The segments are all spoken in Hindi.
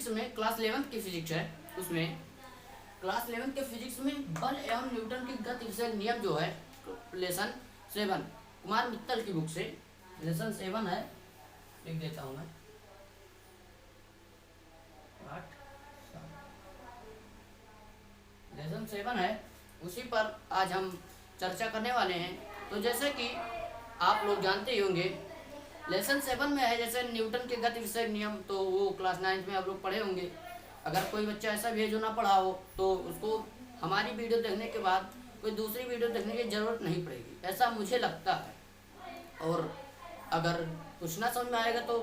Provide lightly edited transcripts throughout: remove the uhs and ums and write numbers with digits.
फिजिक्स में क्लास 11th की फिजिक्स है, उसमें क्लास 11th के फिजिक्स में बल एवं न्यूटन के गति विषयक नियम जो है लेसन 7 कुमार मित्तल की बुक से लेसन 7 है, लिख देता हूँ मैं 8 लेसन 7 है, उसी पर आज हम चर्चा करने वाले हैं। तो जैसे कि आप लोग जानते ही होंगे लेसन 7 में है जैसे न्यूटन के गति विषयक नियम, तो वो क्लास 9th में आप लोग पढ़े होंगे। अगर कोई बच्चा ऐसा भी है जो ना पढ़ा हो तो उसको हमारी वीडियो देखने के बाद कोई दूसरी वीडियो देखने की ज़रूरत नहीं पड़ेगी, ऐसा मुझे लगता है। और अगर कुछ ना समझ में आएगा तो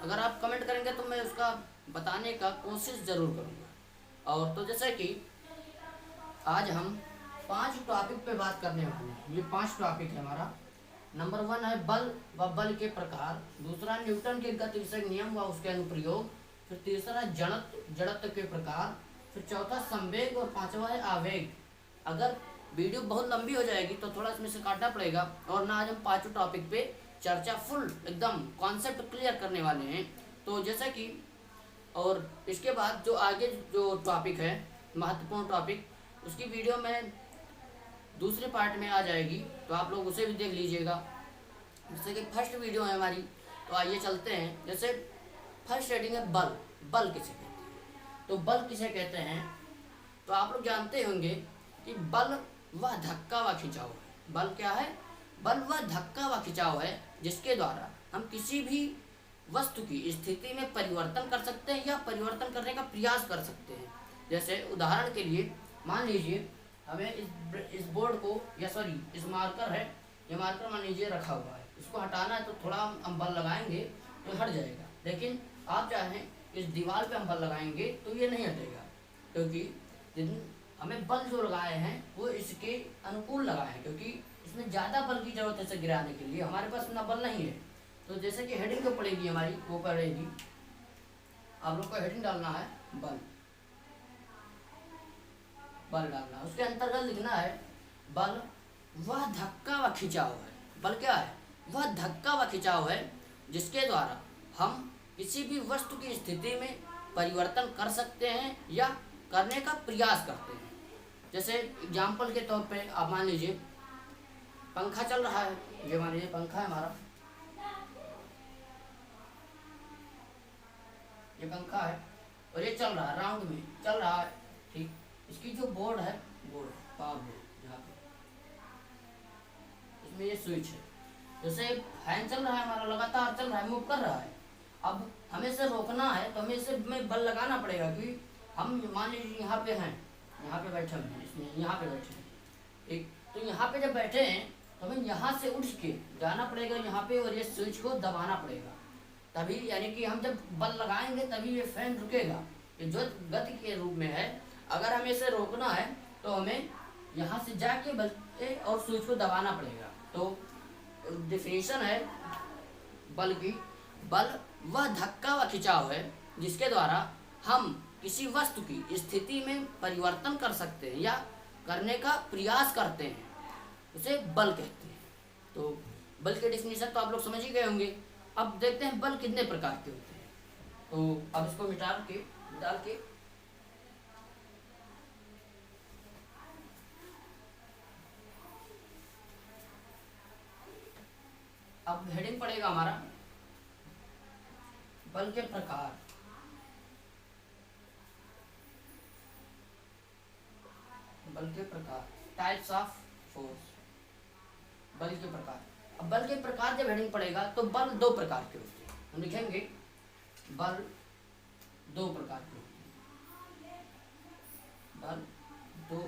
अगर आप कमेंट करेंगे तो मैं उसका बताने का कोशिश ज़रूर करूँगा। और तो जैसे कि आज हम 5 टॉपिक पे बात करने वाले हैं। ये 5 टॉपिक है हमारा। नंबर 1 है बल व बल के प्रकार, दूसरा न्यूटन के गति विषयक नियम व उसके अनुप्रयोग, फिर तीसरा जड़त्व के प्रकार, फिर चौथा संवेग और 5वां है आवेग। अगर वीडियो बहुत लंबी हो जाएगी तो थोड़ा इसमें से काटना पड़ेगा, और ना आज हम 5 टॉपिक पे चर्चा फुल एकदम कॉन्सेप्ट क्लियर करने वाले हैं। तो जैसा कि और इसके बाद जो आगे जो टॉपिक है महत्वपूर्ण टॉपिक, उसकी वीडियो में दूसरे पार्ट में आ जाएगी, तो आप लोग उसे भी देख लीजिएगा। जैसे कि फर्स्ट वीडियो है हमारी, तो आइए चलते हैं। जैसे फर्स्ट हेडिंग है बल, बल किसे कहते हैं। तो बल किसे कहते हैं तो आप लोग जानते होंगे कि बल वह धक्का व खिंचाव है। बल क्या है? बल वह धक्का व खिंचाव है जिसके द्वारा हम किसी भी वस्तु की स्थिति में परिवर्तन कर सकते हैं या परिवर्तन करने का प्रयास कर सकते हैं। जैसे उदाहरण के लिए मान लीजिए हमें इस बोर्ड को या सॉरी इस मार्कर है, ये मार्कर मान लीजिए रखा हुआ है, इसको हटाना है तो थोड़ा हम बल लगाएंगे तो हट जाएगा। लेकिन आप चाहें इस दीवार पे हम बल लगाएंगे तो ये नहीं हटेगा, क्योंकि हमें बल जो लगाए हैं वो इसके अनुकूल लगाए हैं, क्योंकि इसमें ज़्यादा बल की जरूरत है इसे गिराने के लिए, हमारे पास उतना बल नहीं है। तो जैसे कि हेडिंग जो पड़ेगी हमारी वो पड़ेगी, आप लोग को हेडिंग डालना है बल, बल डालना, उसके अंतर्गत लिखना है बल वह धक्का व खिंचाव है। बल क्या है? वह धक्का व खिंचाव है जिसके द्वारा हम किसी भी वस्तु की स्थिति में परिवर्तन कर सकते हैं या करने का प्रयास करते हैं। जैसे एग्जाम्पल के तौर पे आप मान लीजिए पंखा चल रहा है, ये मान लीजिए पंखा है हमारा, ये पंखा है और ये चल रहा है, राउंड में चल रहा है, ठीक। इसकी जो बोर्ड है, बोर्ड पावर बोर्ड, यहाँ पे इसमें ये स्विच है। जैसे फैन चल रहा है हमारा, लगातार चल रहा है, मूव कर रहा है। अब हमें इसे रोकना है तो हमें इसे में बल लगाना पड़ेगा कि हम मान लीजिए यहाँ पे हैं, यहाँ पे बैठे हैं, इसमें यहाँ पे बैठे हैं, ठीक। तो यहाँ पे जब बैठे हैं तो हमें यहाँ से उठ के जाना पड़ेगा यहाँ पे और ये स्विच को दबाना पड़ेगा, तभी यानी कि हम जब बल लगाएंगे तभी ये फैन रुकेगा। ये जो गति के रूप में है, अगर हमें इसे रोकना है तो हमें यहाँ से जाके बल और स्विच को दबाना पड़ेगा। तो डेफिनेशन है बल की, बल वह धक्का व खिंचाव है जिसके द्वारा हम किसी वस्तु की स्थिति में परिवर्तन कर सकते हैं या करने का प्रयास करते हैं, उसे बल कहते हैं। तो बल के डेफिनेशन तो आप लोग समझ ही गए होंगे। अब देखते हैं बल कितने प्रकार के होते हैं। तो अब इसको डाल के अब हेडिंग पड़ेगा हमारा बल के प्रकार। बल के प्रकार, टाइप्स ऑफ फोर्स, बल के प्रकार। अब बल के प्रकार जब हेडिंग पड़ेगा तो बल 2 प्रकार के होते हैं, हम लिखेंगे बल 2 प्रकार के होते हैं। बल 2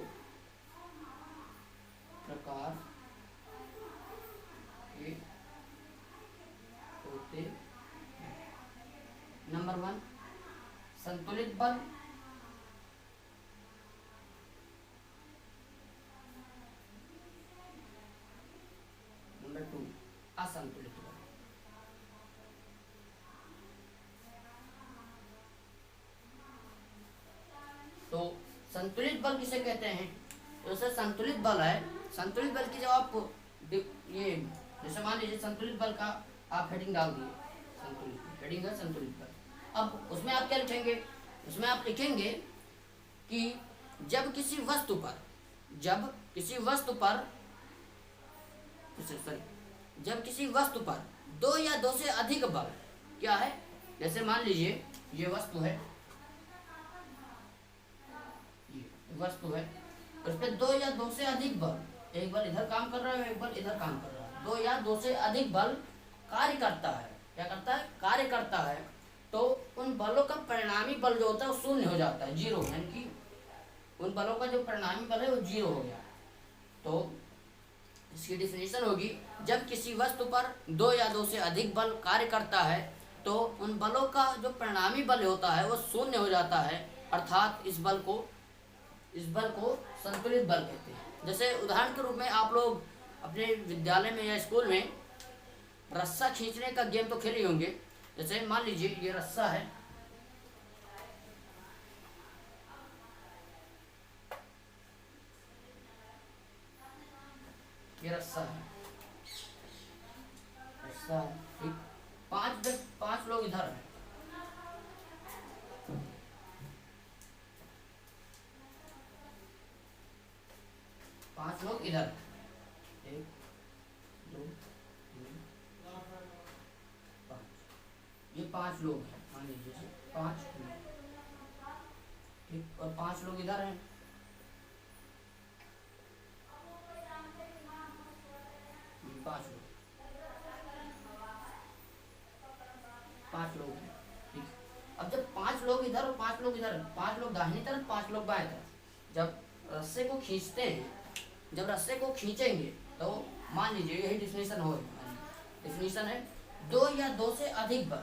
प्रकार के होते हैं। नंबर 1 संतुलित बल, नंबर 2 असंतुलित बल। तो संतुलित बल किसे कहते हैं? तो जैसे संतुलित बल है, संतुलित बल की जब आप ये जैसे मान लीजिए संतुलित बल का आप हेडिंग डाल दिए, संतुलित हेडिंग है संतुलित बल। अब उसमें आप क्या लिखेंगे? इसमें आप लिखेंगे कि जब किसी वस्तु पर जब किसी वस्तु पर दो या दो से अधिक बल, क्या है, जैसे मान लीजिए ये वस्तु है, उस पर दो या दो से अधिक बल, एक बल इधर काम कर रहा है, एक बल इधर काम कर रहा है, दो या दो से अधिक बल कार्य करता है, क्या करता है, कार्य करता है, तो उन बलों का परिणामी बल जो होता है वो शून्य हो जाता है, जीरो, यानी कि उन बलों का जो परिणामी बल है वो जीरो हो गया। तो इसकी डिफिनेशन होगी, जब किसी वस्तु पर दो या दो से अधिक बल कार्य करता है तो उन बलों का जो परिणामी बल होता है वो शून्य हो जाता है, अर्थात इस बल को संतुलित बल कहते हैं। जैसे उदाहरण के रूप में आप लोग अपने विद्यालय में या स्कूल में रस्सा खींचने का गेम तो खेले होंगे। जैसे मान लीजिए ये रस्सा है, ये रस्सा है, ठीक, पांच लोग इधर हैं, पांच लोग इधर, एक दो तीन पाँच, ये पांच लोग हैं, मान लीजिए पांच लोग, ठीक, और पांच लोग इधर हैं, पांच लोग हैं, ठीक। अब जब पांच लोग इधर और पांच लोग इधर, पांच लोग दाहिनी तरफ, पांच लोग बाएं तरफ, जब रस्से को खींचते हैं, जब रस्से को खींचेंगे तो मान लीजिए यही डिफिनेशन हो, डिफिनेशन है, दो या दो से अधिक बल,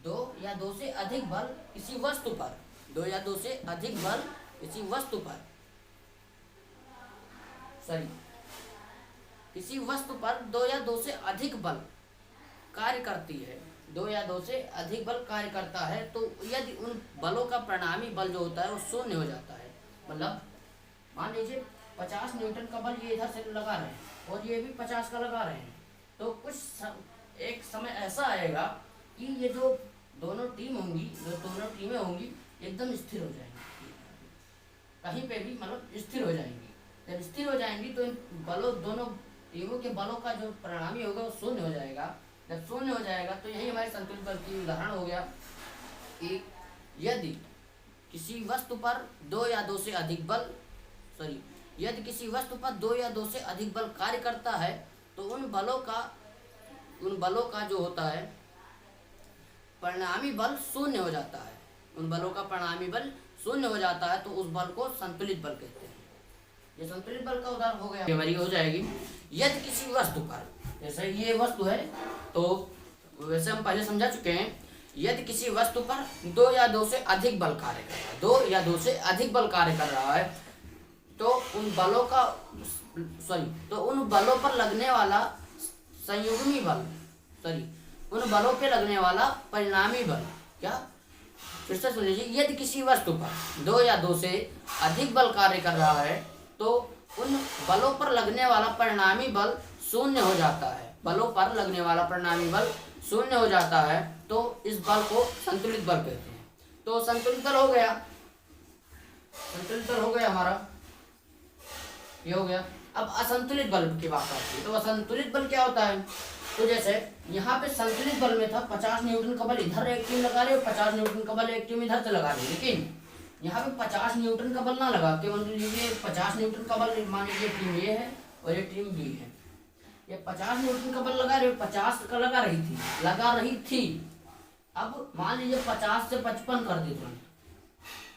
दो या दो से अधिक बल किसी वस्तु पर, दो या दो से अधिक बल किसी वस्तु पर, किसी वस्तु पर दो या दो से अधिक बल कार्य करती है, दो या दो से अधिक बल कार्य करता है, तो यदि उन बलों का परिणामी बल जो होता है वो शून्य हो जाता है। मतलब मान लीजिए 50 न्यूटन का बल ये इधर से लगा रहे हैं और ये भी 50 का लगा रहे हैं, तो एक समय ऐसा आएगा कि ये जो दोनों टीमें होंगी एकदम स्थिर हो जाएंगी, कहीं पे भी मतलब स्थिर हो जाएंगी। जब स्थिर हो जाएंगी तो इन दोनों टीमों के बलों का जो परिणामी होगा वो शून्य हो जाएगा। जब शून्य हो जाएगा तो यही हमारे संतुलित बल की उदाहरण हो गया कि यदि किसी वस्तु पर दो या दो से अधिक बल कार्य करता है तो उन बलों का जो होता है परिणामी बल शून्य हो जाता है, उन बलों का परिणामी बल शून्य हो जाता है, तो उस बल को संतुलित बल कहते हैं। ये संतुलित बल का उदाहरण हो गया। हमारी हो जाएगी, यदि किसी वस्तु पर, जैसे ये वस्तु है तो वैसे हम पहले समझा चुके हैं, यदि किसी वस्तु पर दो या दो से अधिक बल कार्य कर रहा है, दो या दो से अधिक बल कार्य कर रहा है, तो उन बलों पर लगने वाला संयुग्मी बल, उन बलों पे लगने वाला परिणामी बल, क्या, फिर से सुन लीजिए, यदि किसी वस्तु पर दो या दो से अधिक बल कार्य कर रहा है तो उन बलों पर लगने वाला परिणामी बल शून्य हो जाता है, बलों पर लगने वाला परिणामी बल शून्य हो जाता है, तो इस बल को संतुलित बल कहते हैं। तो संतुलित बल हो गया, हमारा ये हो गया। अब असंतुलित बल की बात आती है, तो असंतुलित बल क्या होता है, तो जैसे यहाँ पे संतुलित बल में था 50 न्यूटन का बल इधर एक टीम लगा रही है और 50 न्यूटन का बल एक टीम इधर से लगा रही है, लेकिन यहाँ पे 50 न्यूटन का बल ना लगा के मान लीजिए 50 न्यूटन का बल, मान लीजिए टीम ये है और ये टीम बी है, ये 50 न्यूटन का बल लगा रही है, 50 का लगा रही थी। अब मान लीजिए 50 से 55 कर दे,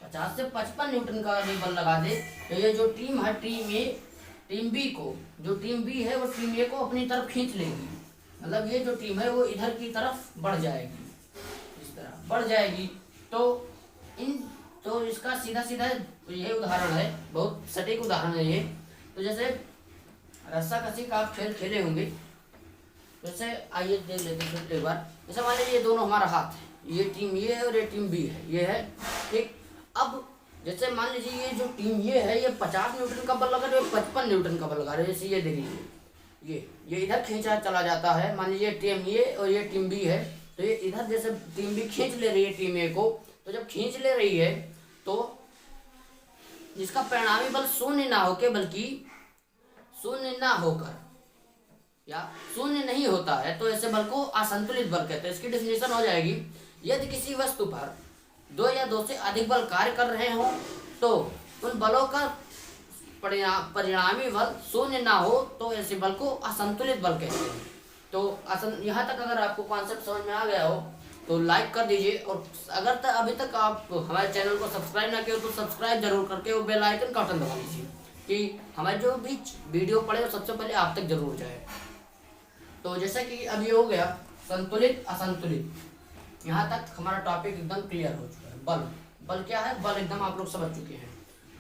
50 से 55 न्यूटन का बल लगा दे, तो ये जो टीम है, टीम बी को, जो टीम बी है वो टीम ए को अपनी तरफ खींच लेगी, मतलब ये जो टीम है वो इधर की तरफ बढ़ जाएगी, इस तरह बढ़ जाएगी। तो इसका सीधा ये उदाहरण है, बहुत सटीक उदाहरण है ये। तो जैसे रस्सा कसी का आप खेल खेले होंगे, जैसे आइए देख लेते हैं एक बार। जैसे मान लीजिए ये दोनों हमारा हाथ है, ये टीम ये है और ये टीम बी है, ये है, ठीक। अब जैसे मान लीजिए ये जो टीम ये है, ये 50 न्यूटन का बल लगा रही है, 55 न्यूटन का बल लगा रही है। जैसे ये देख लीजिए, ये इधर खींचा चला जाता है, मान लीजिए टीम ये और ये टीम बी है, तो ये इधर जैसे टीम बी खींच ले रही है टीम ए को, तो तो जब खींच ले रही है तो जिसका परिणामी बल शून्य ना होके बल्कि शून्य ना होकर या शून्य नहीं होता है तो ऐसे बल को असंतुलित बल कहते हैं। इसकी डेफिनेशन हो जाएगी, यदि किसी वस्तु पर दो या दो से अधिक बल कार्य कर रहे हो तो उन बलों का परिणामी बल शून्य ना हो तो ऐसे बल को असंतुलित बल कहते हैं। तो यहाँ तक अगर आपको कॉन्सेप्ट समझ में आ गया हो तो लाइक कर दीजिए, और अगर अभी तक आप हमारे चैनल को सब्सक्राइब ना किए हो तो सब्सक्राइब जरूर करके वो बेल आइकन का बटन दबा दीजिए कि हमारे जो भी वीडियो पड़े वो सबसे पहले आप तक जरूर जाए। तो जैसा कि अब ये हो गया संतुलित असंतुलित, यहाँ तक हमारा टॉपिक एकदम क्लियर हो चुका है। बल, बल क्या है, बल एकदम आप लोग समझ चुके हैं।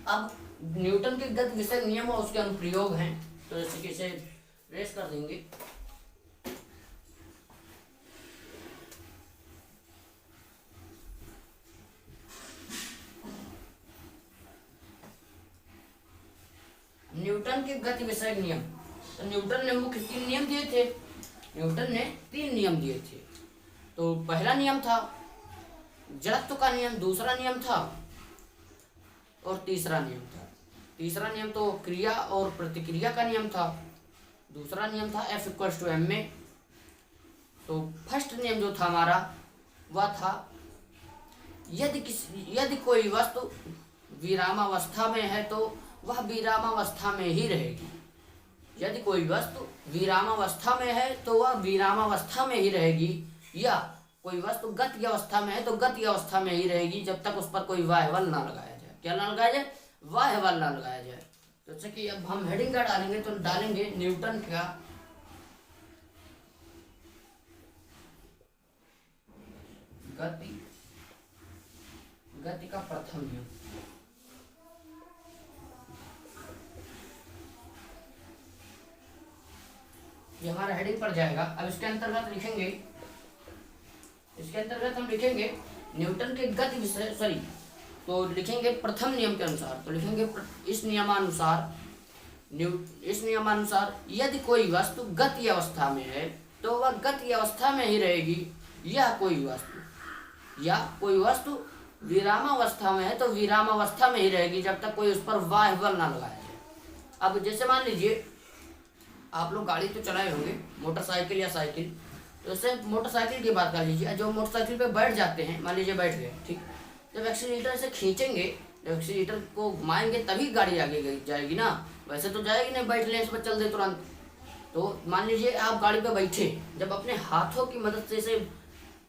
अब न्यूटन के गति विषय नियम और उसके अनुप्रयोग हैं, तो जैसे कि इसे रेस कर देंगे। न्यूटन के गति विषय नियम, तो न्यूटन ने मुख्य 3 नियम दिए थे। न्यूटन ने 3 नियम दिए थे। तो पहला नियम था जड़त्व का नियम, दूसरा नियम था और तीसरा नियम था। तीसरा नियम तो क्रिया और प्रतिक्रिया का नियम था, दूसरा नियम था F=m में। तो फर्स्ट नियम जो था हमारा वह था यदि कोई वस्तु विरामावस्था में है तो वह विरामावस्था में ही रहेगी। यदि कोई वस्तु विरामावस्था में है तो वह विरामावस्था में ही रहेगी, या कोई वस्तु गति अवस्था में है तो गति अवस्था में ही रहेगी जब तक उस पर कोई बाह्य बल ना लगाया जाए। क्या ना लगाया जाए? बाह्य बल ना लगाया जाए। तो जैसे कि अब हम हेडिंग का डालेंगे तो डालेंगे न्यूटन का गति का प्रथम नियम। ये हमारा हेडिंग पर जाएगा। अब इसके अंतर्गत लिखेंगे, इसके अंतर्गत हम लिखेंगे न्यूटन के गति विषय तो लिखेंगे प्रथम नियम के अनुसार। तो लिखेंगे इस नियमानुसार यदि कोई वस्तु गति अवस्था में है तो वह गति अवस्था में ही रहेगी, या कोई वस्तु विरामावस्था में है तो विरामावस्था में ही रहेगी जब तक कोई उस पर बाह्य बल ना लगाया जाए। अब जैसे मान लीजिए आप लोग गाड़ी तो चलाए होंगे, मोटरसाइकिल या साइकिल। तो जैसे मोटरसाइकिल की बात कर लीजिए, जो मोटरसाइकिल पे बैठ जाते हैं, मान लीजिए बैठ गए, ठीक। जब एक्सीलेटर से खींचेंगे, जब एक्सीलेटर को घुमाएंगे तभी गाड़ी आगे जाएगी ना, वैसे तो जाएगी नहीं, बैठ लें इस पर चल दे तुरंत। तो मान लीजिए आप गाड़ी पे बैठे, जब अपने हाथों की मदद से इसे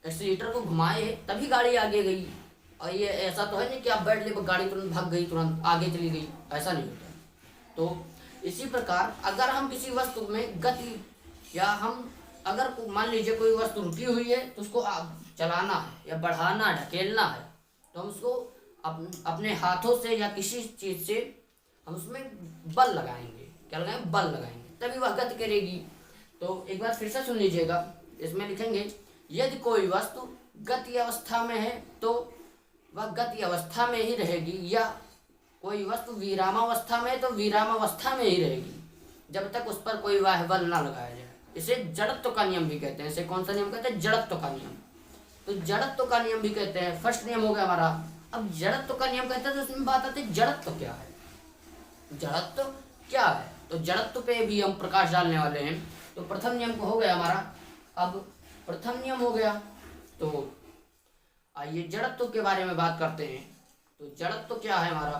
एक्सीलेटर को घुमाए तभी गाड़ी आगे गई। और ये ऐसा तो है नहीं कि आप बैठ ले गाड़ी तुरंत भाग गई, तुरंत आगे चली गई, ऐसा नहीं होता। तो इसी प्रकार अगर हम किसी वस्तु में गति, या हम अगर मान लीजिए कोई वस्तु रुकी हुई है तो उसको चलाना है या बढ़ाना, ढकेलना है, तो हम उसको अपने हाथों से या किसी चीज से हम उसमें बल लगाएंगे। क्या लगाएंगे? बल लगाएंगे, तभी वह गति करेगी। तो एक बार फिर से सुन लीजिएगा, इसमें लिखेंगे यदि कोई वस्तु गति अवस्था में है तो वह गति अवस्था में ही रहेगी, या कोई वस्तु विरामावस्था में तो विरामावस्था में ही रहेगी जब तक उस पर कोई बाह्य बल ना लगाया जाए। इसे जड़त्व का नियम भी कहते हैं। इसे कौन सा नियम कहते हैं? जड़त्व का नियम। तो जड़त्व का नियम भी कहते हैं। फर्स्ट नियम हो गया हमारा। अब जड़त्व का नियम कहते हैं तो उसमें बात आती है जड़त्व क्या है। जड़त्व क्या है? तो जड़त्व पे भी हम प्रकाश डालने वाले हैं। तो प्रथम नियम को हो गया हमारा। अब प्रथम नियम हो गया, तो आइए जड़त्व के बारे में बात करते हैं। तो जड़त्व क्या है हमारा?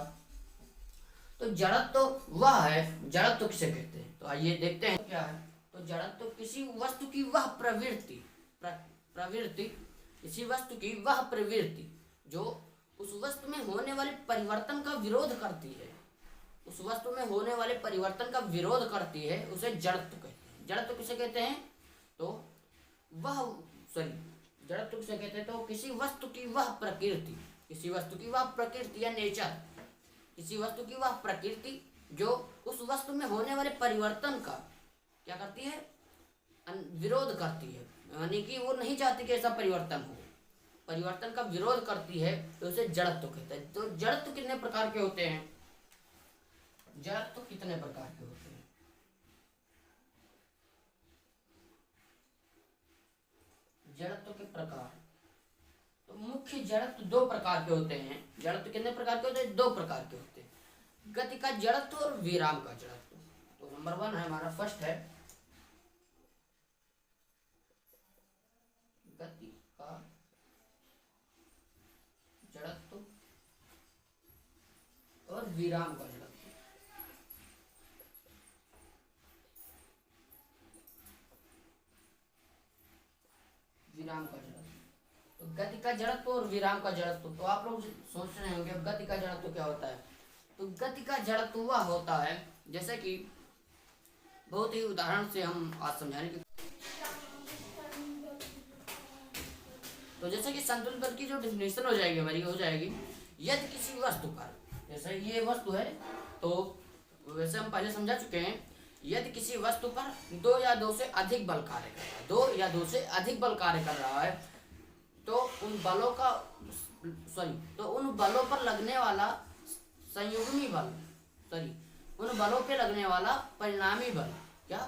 तो जड़त्व वह है, जड़त्व किसे कहते हैं? तो आइए देखते हैं क्या है। तो जड़त्व किसी वस्तु की वह प्रवृत्ति किसी वस्तु की वह प्रवृत्ति जो उस वस्तु में होने वाले परिवर्तन का विरोध करती है, उस वस्तु में होने वाले परिवर्तन का विरोध करती है, उसे जड़त्व कहते हैं। जड़त्व किसे कहते हैं? तो जड़त्व किसे कहते हैं? तो किसी वस्तु की वह प्रकृति, किसी वस्तु की वह प्रकृति या नेचर, किसी वस्तु की वह प्रकृति जो उस वस्तु में होने वाले परिवर्तन का क्या करती है? विरोध करती है, यानी कि वो नहीं चाहती कि ऐसा परिवर्तन हो, परिवर्तन का विरोध करती है, तो उसे जड़त्व कहते हैं। तो जड़त्व कितने प्रकार के होते हैं? जड़त्व कितने प्रकार के होते हैं? जड़त्व के प्रकार, तो मुख्य जड़त्व दो प्रकार के होते हैं। जड़त्व कितने प्रकार के होते हैं? दो प्रकार के होते हैं, गति का जड़त्व और विराम का जड़त्व। तो नंबर 1 है हमारा, फर्स्ट है गति का जड़त्व और विराम का जड़त्व। विराम का जड़त्व, तो गति का जड़त्व और विराम का जड़त्व। तो आप लोग सोच रहे होंगे गति का जड़त्व क्या होता है? तो गति का जड़त्व वह होता है, जैसे कि बहुत ही उदाहरण से हम आज समझाने की, तो जैसे कि संतुलित बल की जो डेफिनेशन हो जाएगी हमारी, हो जाएगी यदि किसी वस्तु पर, जैसे ये वस्तु है तो वैसे हम पहले समझा चुके हैं, यदि किसी वस्तु पर दो या दो से अधिक बल कार्य कर रहा है, दो या दो से अधिक बल कार्य कर रहा है, तो उन बलों का तो उन बलों पर लगने वाला संयुग्मी बल, उन बलों पे लगने वाला परिणामी बल, क्या,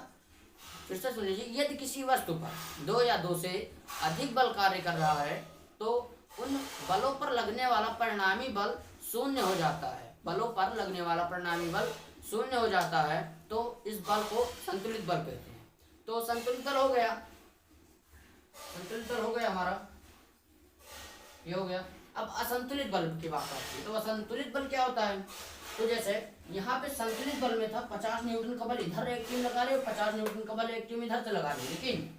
फिर से सुन लीजिए, यदि किसी वस्तु पर दो या दो से अधिक बल कार्य कर रहा है तो उन बलों पर लगने वाला परिणामी बल शून्य हो जाता है। बलों पर लगने वाला परिणामी बल शून्य हो जाता है, तो इस बल को संतुलित बल कहते हैं। तो संतुलित बल हो गया, संतुलित बल हो गया हमारा, ये हो गया। अब असंतुलित बल की बात आती है, तो असंतुलित बल क्या होता है? तो जैसे यहाँ पे संतुलित बल में था 50 न्यूटन का बल इधर एक टीम लगा रही है, 50 न्यूटन का बल एक टीम इधर से लगा रही है, लेकिन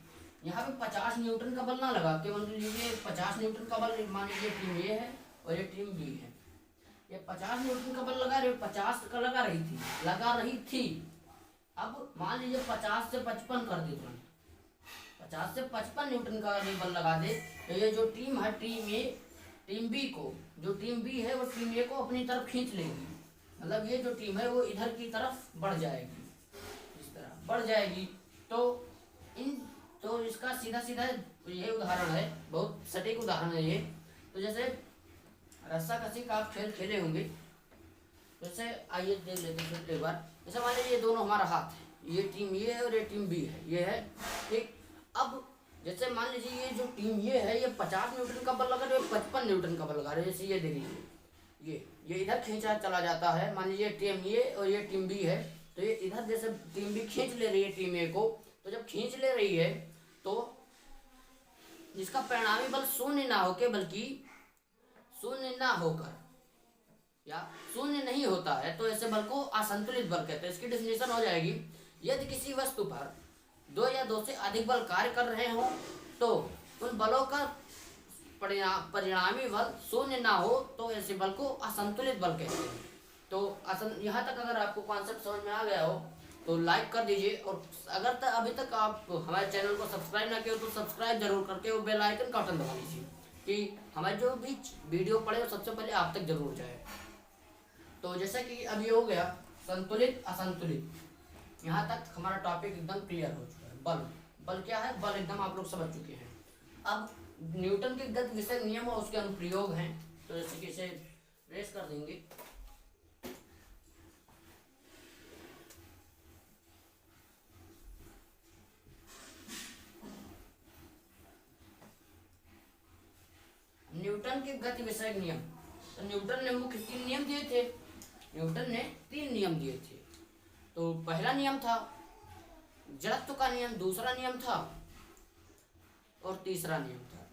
यहाँ पे 50 न्यूटन का बल ना लगा के मान लीजिए 50 न्यूटन का बल, मान लीजिए टीम ए है और ये टीम बी है, ये 50 न्यूटन का बल लगा रही है, 50 का लगा रही थी। अब मान लीजिए 50 से 55 कर दे, 50 से 55 न्यूटन का बल लगा दे, तो ये जो टीम है, टीम ए टीम बी को, जो टीम बी है वो टीम ए को अपनी तरफ खींच लेगी, मतलब ये जो टीम है वो इधर की तरफ बढ़ जाएगी, इस तरह बढ़ जाएगी। तो इसका सीधा सीधा ये उदाहरण है, बहुत सटीक उदाहरण है ये। तो जैसे रस्सा कसी का आप खेल खेले होंगे, जैसे आइए देख लेते हैं एक बार। जैसे मान लीजिए ये दोनों हमारा हाथ है, ये टीम ये है और ये टीम बी है, ये है ठीक। अब जैसे मान लीजिए ये जो टीम ये है, ये 50 न्यूटन का बल लगा रहे, 55 न्यूटन का बल लगा रहे, जैसे ये देख लीजिए, ये इधर खींचा चला जाता है। मान लीजिए टीम ये और ये टीम बी है, तो ये इधर जैसे टीम बी खींच ले रही है टीम ए को, तो जब खींच ले रही है तो जिसका परिणामी बल शून्य ना होकर, बल्कि शून्य ना होकर या शून्य नहीं होता है, तो ऐसे बल को असंतुलित बल कहते हैं। इसकी डेफिनेशन हो जाएगी, यदि किसी वस्तु पर दो या दो से अधिक बल कार्य कर रहे हो तो उन बलों का परिणामी बल शून्य ना हो, तो ऐसे बल को असंतुलित बल कहते हैं। तो यहाँ तक अगर आपको कॉन्सेप्ट समझ में आ गया हो तो लाइक कर दीजिए, और अगर अभी तक आप हमारे चैनल को सब्सक्राइब ना किए हो तो सब्सक्राइब जरूर करके वो बेल आइकन का बटन दबा लीजिए कि हमारे जो भी वीडियो पड़े वो सबसे पहले आप तक जरूर जाए। तो जैसा कि अब ये हो गया संतुलित असंतुलित, यहाँ तक हमारा टॉपिक एकदम क्लियर हो चुका है। बल क्या है, बल एकदम आप लोग समझ चुके हैं। अब न्यूटन के गति विषयक नियम और उसके अनुप्रयोग हैं, तो जैसे कि इसे रेस कर देंगे। न्यूटन के गति विषयक नियम, तो न्यूटन ने मुख्य 3 नियम दिए थे। न्यूटन ने 3 नियम दिए थे। तो पहला नियम था जड़त्व का नियम, दूसरा नियम था और तीसरा नियम था।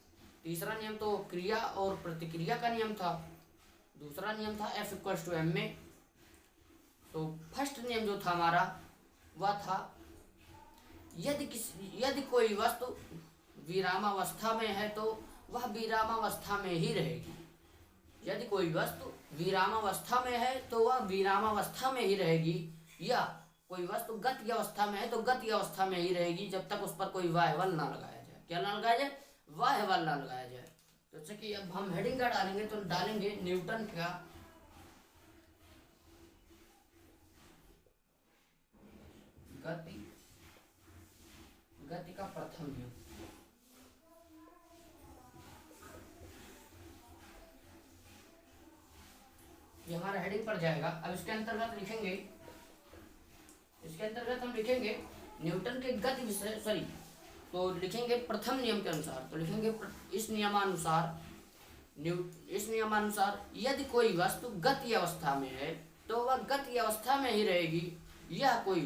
तीसरा नियम तो क्रिया और प्रतिक्रिया का नियम था, दूसरा नियम था F=ma में। तो फर्स्ट नियम जो था हमारा वह था यदि कोई वस्तु विरामावस्था में है तो वह विरामावस्था में ही रहेगी। यदि कोई वस्तु विरामावस्था में है तो वह विरामावस्था में ही रहेगी, या कोई वस्तु गति अवस्था में है तो गति अवस्था में ही रहेगी जब तक उस पर कोई बाह्य बल ना लगाया जाए। क्या ना लगाया जाए? बाह्य बल ना लगाया जाए। तो जैसे कि अब हम हेडिंग का डालेंगे, तो डालेंगे न्यूटन का गति का प्रथम नियम। ये हमारा हेडिंग पर जाएगा। अब इसके अंतर्गत हम लिखेंगे न्यूटन के गति विषय तो लिखेंगे प्रथम नियम के अनुसार। तो लिखेंगे इस नियमानुसार इस नियमानुसार यदि कोई वस्तु गति अवस्था में है तो वह गति अवस्था में ही रहेगी, या कोई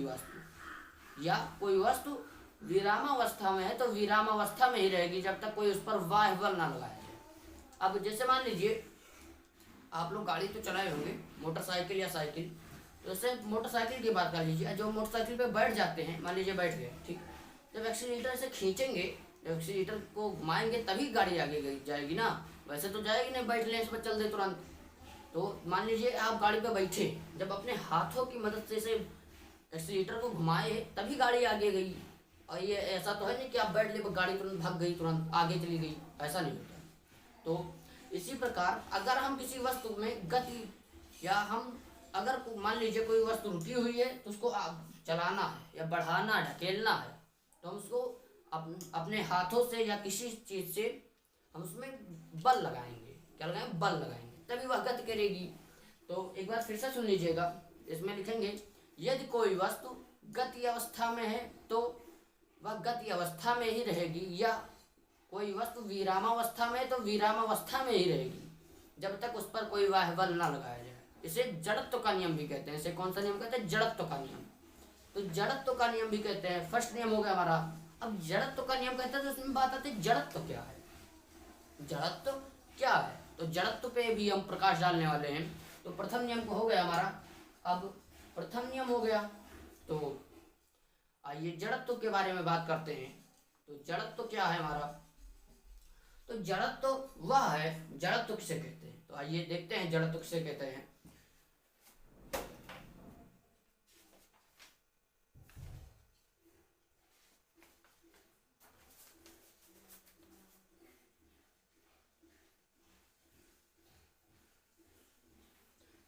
वस्तु विरामावस्था में है तो विरामावस्था में ही रहेगी जब तक कोई उस पर बाह्य बल ना लगाया जाए। अब जैसे मान लीजिए आप लोग गाड़ी तो चलाए होंगे, मोटरसाइकिल या साइकिल, तो जैसे मोटरसाइकिल की बात कर लीजिए। जो मोटरसाइकिल पे बैठ जाते हैं, मान लीजिए बैठ गए, ठीक, जब एक्सीलेटर से खींचेंगे, जब एक्सीलेटर को घुमाएंगे तभी गाड़ी आगे जाएगी ना, वैसे तो जाएगी नहीं, बैठ लें इस पर चल दे तुरंत। तो मान लीजिए आप गाड़ी पे बैठे, जब अपने हाथों की मदद से एक्सीलेटर को घुमाए तभी गाड़ी आगे गई। और ये ऐसा तो है नहीं कि आप बैठ ले गाड़ी तुरंत भाग गई, तुरंत आगे चली गई, ऐसा नहीं होता। तो इसी प्रकार अगर हम किसी वस्तु में गति, या हम अगर मान लीजिए कोई वस्तु रुकी हुई है तो उसको चलाना है या बढ़ाना, ढकेलना है, तो हम उसको अपने हाथों से या किसी चीज़ से हम उसमें बल लगाएंगे। क्या लगाएंगे? बल लगाएंगे, तभी वह गति करेगी। तो एक बार फिर से सुन लीजिएगा, इसमें लिखेंगे यदि कोई वस्तु गति अवस्था में है तो वह गति अवस्था में ही रहेगी, या कोई वस्तु विरामावस्था में है तो विरामावस्था में ही रहेगी जब तक उस पर कोई बाह्य बल ना लगाया जाए। इसे जड़त्व का नियम भी कहते हैं। इसे कौन सा नियम कहते हैं? जड़त्व का नियम। तो जड़त्व का नियम भी कहते हैं। फर्स्ट नियम हो गया हमारा। अब जड़त्व का नियम कहते हैं तो उसमें बात आती है जड़त्व क्या है। जड़त्व क्या है, तो जड़त्व पे भी हम प्रकाश डालने वाले हैं। तो प्रथम नियम को हो गया हमारा। अब प्रथम नियम हो गया, तो आइए जड़त्व के बारे में बात करते हैं। तो जड़त्व क्या है हमारा? तो जड़त्व वह है, जड़त्व किसे कहते हैं? तो आइए देखते हैं जड़त्व किसे कहते हैं।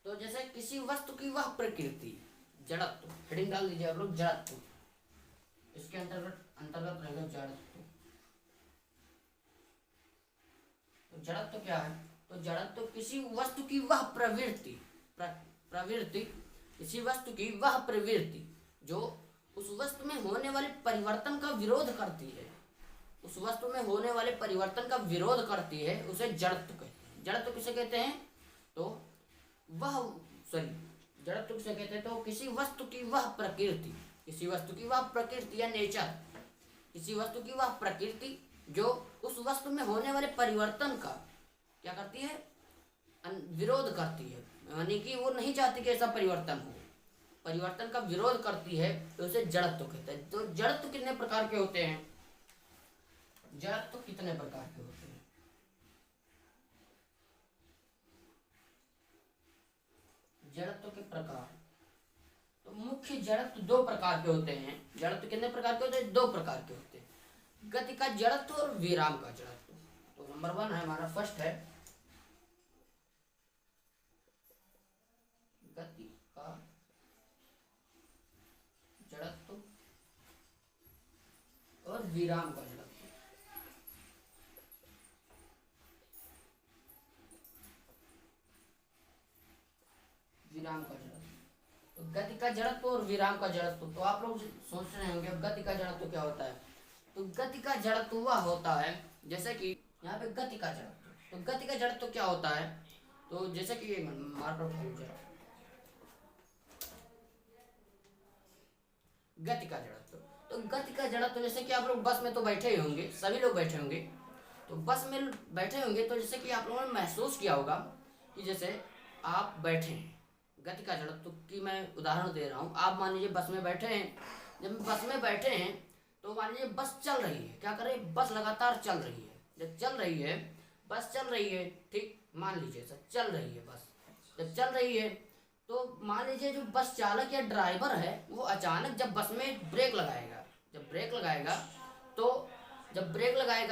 तो जैसे किसी वस्तु की वह प्रकृति, जड़त्व, हेडिंग डाल दीजिए आप लोग, जड़त्व, इसके अंतर्गत रहेगा जड़त्व। तो जड़त्व क्या है? तो जड़त्व किसी वस्तु की वह प्रवृत्ति, किसी वस्तु की वह प्रवृत्ति जो उस वस्तु में होने वाले परिवर्तन का विरोध करती है, उस वस्तु में होने वाले परिवर्तन का विरोध करती है, उसे जड़त्व कहते हैं। जड़त्व किसे कहते हैं? तो जड़त्व किसे कहते हैं? तो किसी वस्तु की वह प्रकृति, किसी वस्तु की वह प्रकृति या नेचर, किसी वस्तु की वह प्रकृति जो उस वस्तु में होने वाले परिवर्तन का क्या करती है? विरोध करती है, यानी कि वो नहीं चाहती कि ऐसा परिवर्तन हो, परिवर्तन का विरोध करती है, तो उसे जड़त्व कहते हैं। तो जड़त्व कितने प्रकार के होते हैं? जड़त्व कितने प्रकार के होते हैं? जड़त्व के प्रकार, तो मुख्य जड़त्व दो प्रकार के होते हैं। जड़त्व कितने प्रकार के होते हैं? दो प्रकार के होते हैं, गति का जड़त्व और विराम का जड़त्व। तो नंबर 1 है हमारा, फर्स्ट है गति का जड़त्व और विराम का जड़त्व। विराम का जड़त्व, तो गति का जड़त्व और विराम का जड़त्व। तो आप लोग सोच रहे होंगे गति का जड़त्व क्या होता है? तो गति का जड़त्व वह होता है, जैसे कि यहाँ पे गति का जड़त्व, तो गति का जड़त्व क्या होता है? तो जैसे कि गति का जड़त्व, तो गति का जड़त्व जैसे कि आप लोग बस में तो बैठे ही होंगे, सभी लोग बैठे होंगे, तो बस में बैठे होंगे, तो जैसे कि आप लोगों ने महसूस किया होगा कि जैसे आप बैठे हैं, गति का जड़त्व की मैं उदाहरण दे रहा हूँ। आप मान लीजिए बस में बैठे हैं, जब बस में बैठे हैं तो मान लीजिए बस चल रही है, क्या कर रही है? बस लगातार चल रही है। जब चल रही है, बस चल रही है, ठीक, मान लीजिए सर चल रही है बस, जब चल रही है तो मान लीजिए जो बस चालक या ड्राइवर है वो अचानक जब बस में ब्रेक लगाएगा, जब ब्रेक लगाएगा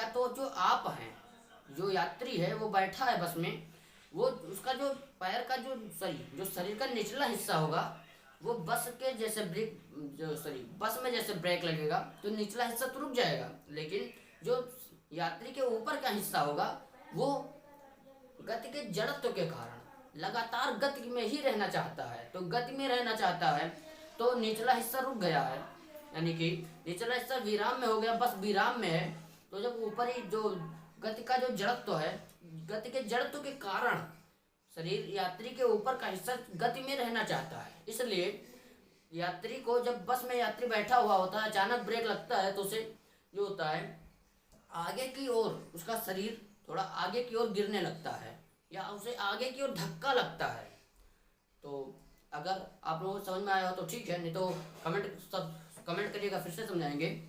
तो जो आप हैं, जो यात्री है वो बैठा है बस में, वो उसका जो पैर का जो शरीर का निचला हिस्सा होगा वो बस के जैसे बस में जैसे ब्रेक लगेगा तो निचला हिस्सा तो रुक जाएगा, लेकिन जो यात्री के ऊपर का हिस्सा होगा वो गति के जड़त्व के कारण लगातार गति में ही रहना चाहता है। तो गति में रहना चाहता है तो निचला हिस्सा रुक गया है, यानी कि निचला हिस्सा विराम में हो गया, बस विराम में है। तो जब ऊपर ही जो गति का जो जड़त्व है गति के जड़त्व के कारण शरीर यात्री के ऊपर का हिस्सा गति में रहना चाहता है। इसलिए यात्री को, जब बस में यात्री बैठा हुआ होता है, अचानक ब्रेक लगता है तो उसे जो होता है आगे की ओर, उसका शरीर थोड़ा आगे की ओर गिरने लगता है या उसे आगे की ओर धक्का लगता है। तो अगर आप लोगों को समझ में आया हो तो ठीक है, नहीं तो कमेंट करिएगा, फिर से समझाएंगे।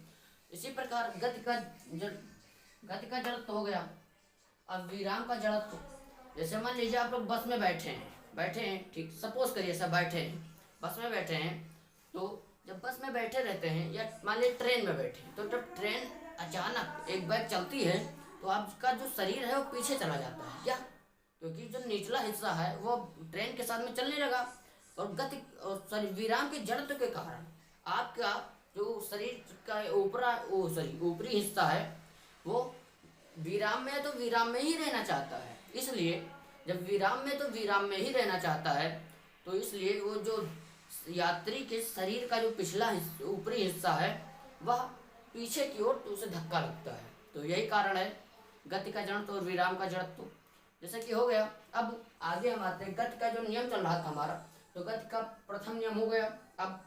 इसी प्रकार गति का जड़त्व हो गया। अब विराम का जड़त्व, जैसे मान लीजिए आप लोग बस में बैठे हैं, ठीक, सपोज करिए सब बैठे हैं, बस में बैठे हैं। तो जब बस में बैठे रहते हैं या मान लीजिए ट्रेन में बैठे हैं, तो जब ट्रेन अचानक एक बैग चलती है तो आपका जो शरीर है वो पीछे चला जाता है। क्या? क्योंकि जो निचला हिस्सा है वो ट्रेन के साथ में चलने लगा, और गति और विराम के जड़त्व के कारण आपका जो शरीर का ऊपरी हिस्सा है वो विराम में है तो विराम में ही रहना चाहता है। इसलिए जब विराम में तो विराम में ही रहना चाहता है, तो इसलिए वो जो यात्री के शरीर का जो पिछला ऊपरी हिस्सा है वह पीछे की ओर, तो उसे धक्का लगता है। तो यही कारण है गति का जड़त्व और विराम का जड़त्व। जैसे कि हो गया। अब आगे हम आते हैं, गति का जो नियम चल रहा था हमारा, तो गति का प्रथम नियम हो गया। अब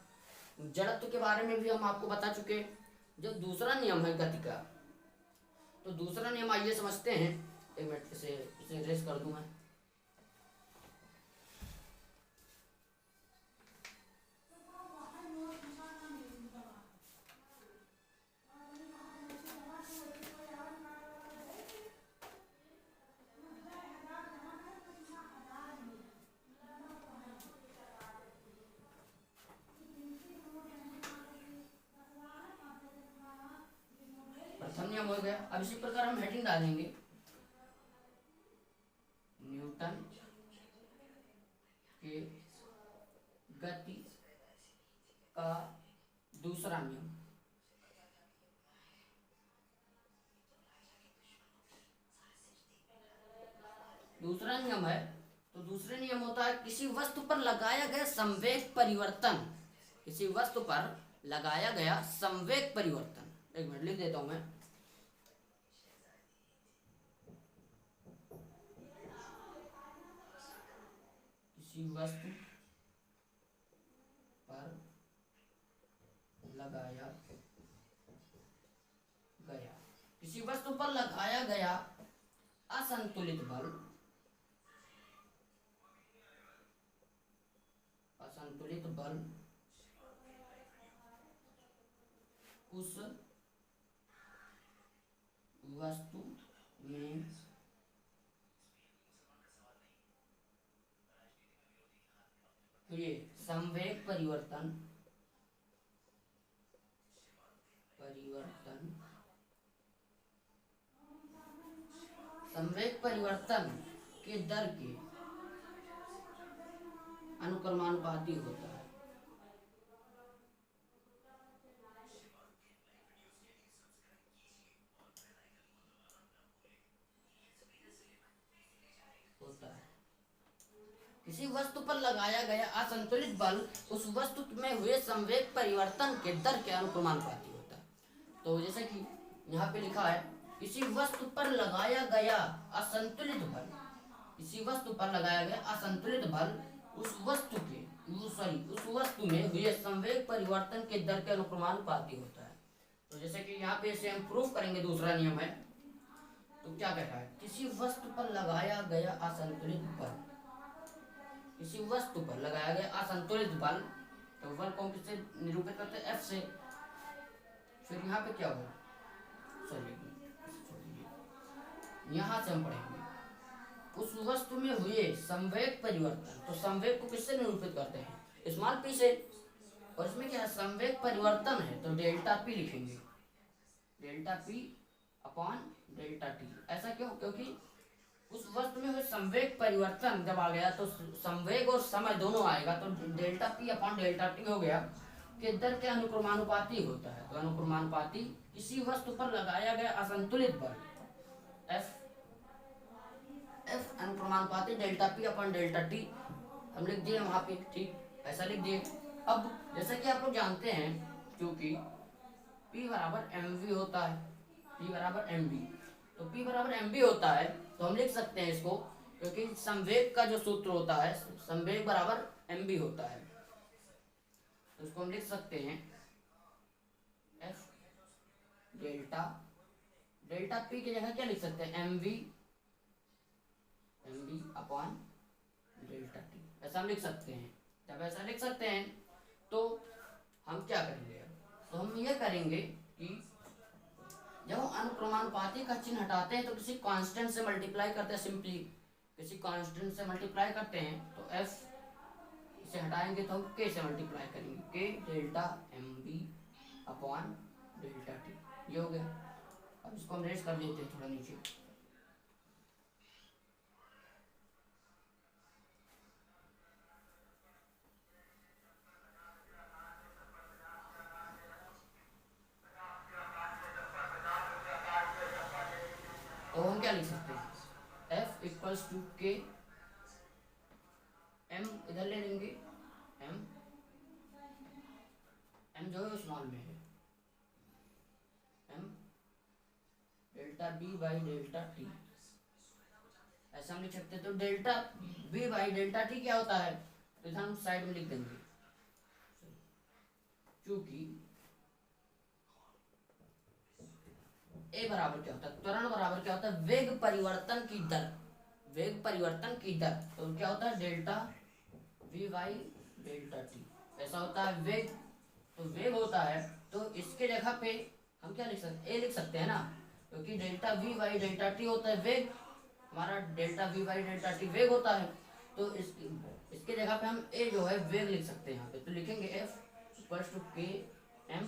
जड़त्व के बारे में भी हम आपको बता चुके। जो दूसरा नियम है गति का, तो दूसरा नियम आइए समझते हैं। एक मिनट, इसे रेस कर दूं मैं। प्रथम नियम हो गया। अब इसी प्रकार हम हेडिंग डालेंगे, न्यूटन के गति का दूसरा नियम। दूसरा नियम है, तो दूसरे नियम होता है किसी वस्तु पर लगाया गया संवेग परिवर्तन। किसी वस्तु पर लगाया गया संवेग परिवर्तन। एक मिनट लिख देता हूं मैं। किसी वस्तु पर लगाया गया, किसी वस्तु पर लगाया गया असंतुलित बल, असंतुलित बल उस वस्तु में हुए संवेग परिवर्तन संवेग परिवर्तन के दर के अनुक्रमानुपाती होता है। किसी वस्तु पर लगाया गया असंतुलित बल उस वस्तु में हुए संवेग परिवर्तन के दर के अनुक्रमानुपाती होता है। तो जैसे कि यहाँ पे लिखा है, किसी वस्तु पर लगाया गया असंतुलित बल, किसी वस्तु पर लगाया गया असंतुलित बल उस वस्तु में हुए संवेग परिवर्तन के दर के अनुक्रमानुपाती होता है। तो जैसे कि यहाँ पे इसे हम प्रूफ करेंगे, दूसरा नियम है। तो क्या कह रहा है, किसी वस्तु पर लगाया गया असंतुलित बल, किसी वस्तु पर लगाया गया असंतुलित बल, तो बल को किससे निरूपित करते हैं? F से। फिर यहाँ पे क्या होगा, यहाँ से हम पढ़ेंगे उस वस्तु में हुए संवेग परिवर्तन। तो संवेग को किससे निरूपित करते हैं? स्मॉल p से। और इसमें क्या है, संवेग परिवर्तन है तो डेल्टा p लिखेंगे, delta p upon delta t। ऐसा क्यों? क्योंकि उस वस्तु में हुए संवेग परिवर्तन जब आ गया तो संवेग और समय दोनों आएगा, तो delta p upon delta t हो गया के दर के अनुक्रमानुपाती होता है। तो अनुक्रमानुपाती किसी वस्तु पर लगाया गया असंतुलित बल F अनुक्रमानुपाती delta p upon delta t हम लिख दिए वहां पे, ठीक, ऐसा लिख दिए। अब जैसा कि आप लोग जानते हैं, क्योंकि P बराबर mv होता है, P बराबर mv, तो P बराबर mv होता है, तो हम लिख सकते हैं इसको, क्योंकि संवेग का जो सूत्र होता है संवेग बराबर mv होता है, तो इसको हम लिख सकते हैं f डेल्टा, डेल्टा p की जगह क्या लिख सकते हैं mv अपॉन डेल्टा t, ऐसा हम लिख सकते हैं। जब ऐसा लिख सकते हैं तो हम क्या करेंगे, तो हम ये करेंगे कि जब हम अनुक्रमानुपाती का चिन्ह हटाते हैं तो किसी कांस्टेंट से मल्टीप्लाई करते हैं, सिंपली किसी कांस्टेंट से मल्टीप्लाई करते हैं, तो f से हटाएंगे तो हम k से मल्टीप्लाई करेंगे, k delta mv upon delta t, ये हो गया। अब इसको हम रेस कर लेते हैं थोड़ा नीचे, तो हम क्या लिख सकते हैं f equals to k, m इधर ले लेंगे, m जो है स्मॉल में है, m delta b by delta t, ऐसा हम लिख सकते हैं। तो delta b by delta t क्या होता है, तो इधर हम साइड में लिख देंगे, क्योंकि ए बराबर क्या होता है, त्वरण बराबर क्या होता है, वेग परिवर्तन की दर, वेग परिवर्तन की दर, तो क्या होता है delta we by delta T, ऐसा होता है वेग। तो वेग होता है, तो इसके जगह पे हम क्या लिख सकते हैं, ए लिख सकते हैं ना, क्योंकि delta we by delta T होता है वेग, हमारा delta we by delta T वेग होता है, तो इसके जगह पे हम ए जो है वेग लिख सकते हैं यहाँ पे, तो लिखेंगे एफ इक्वल्स टू के एम,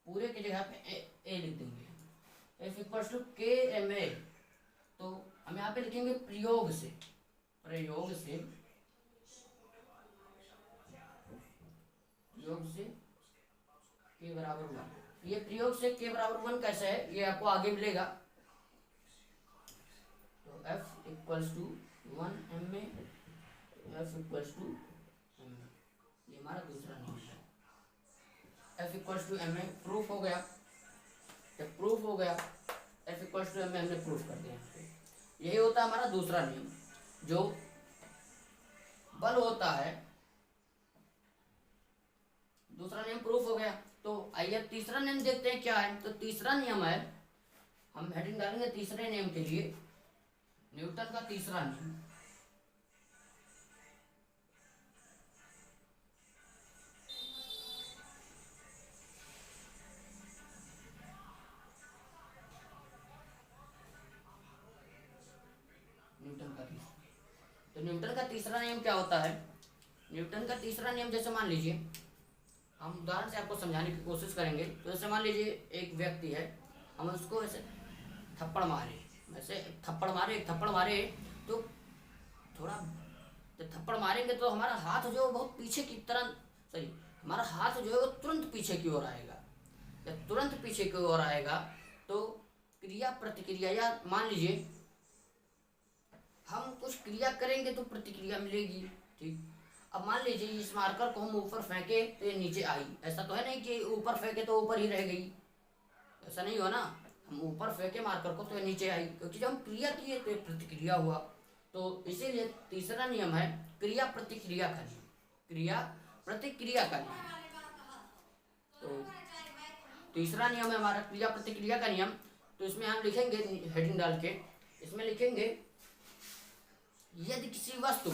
पूरे की जगह पे ए लिख देंगे, एफ इक्वल्स टू के एम ए, तो हम यहाँ पे लिखेंगे प्रयोग से, प्रयोग से के बराबर 1, ये प्रयोग से के बराबर 1 कैसे है ये आपको आगे मिलेगा। तो f equals to 1 m a, f equals to m a, ये हमारा दूसरा नियम है। f equals to m a proof हो गया, जब प्रूफ हो गया f equals to m a हमने प्रूफ कर दिया। यही होता है हमारा दूसरा नियम, जो बल होता है, दूसरा नियम प्रूफ हो गया। तो आइए तीसरा नियम देखते हैं क्या है। तो तीसरा नियम है, हम हेडिंग डालेंगे तीसरे नियम के लिए, न्यूटन का तीसरा नियम। न्यूटन का तीसरा, तो न्यूटन का तीसरा नियम क्या होता है, न्यूटन का तीसरा नियम जैसे मान लीजिए, हम उदाहरण से आपको समझाने की कोशिश करेंगे। तो जैसे मान लीजिए एक व्यक्ति है, हम उसको ऐसे थप्पड़ मारे, वैसे थप्पड़ मारे, एक थप्पड़ मारे, तो थोड़ा जब थप्पड़ मारेंगे तो हमारा हाथ जो है बहुत पीछे की तरह, सही, हमारा हाथ जो है वो तुरंत पीछे की ओर आएगा। जब तुरंत पीछे की ओर आएगा तो क्रिया प्रतिक्रिया, या मान लीजिए हम कुछ क्रिया करेंगे तो प्रतिक्रिया मिलेगी, ठीक। अब मान लीजिए इस मार्कर को हम ऊपर फेंके तो ये नीचे आई, ऐसा तो है नहीं कि ऊपर फेंके तो ऊपर ही रह गई, ऐसा नहीं हुआ ना। हम ऊपर फेंके मार्कर को तो ये नीचे आई, क्योंकि जब हम क्रिया किए तो प्रतिक्रिया हुआ। तो इसीलिए तीसरा नियम है क्रिया प्रतिक्रिया का नियम, क्रिया प्रतिक्रिया का नियम। तो तीसरा नियम है हमारा क्रिया प्रतिक्रिया का नियम। तो इसमें हम लिखेंगे हेडिंग डाल के, इसमें लिखेंगे यदि किसी वस्तु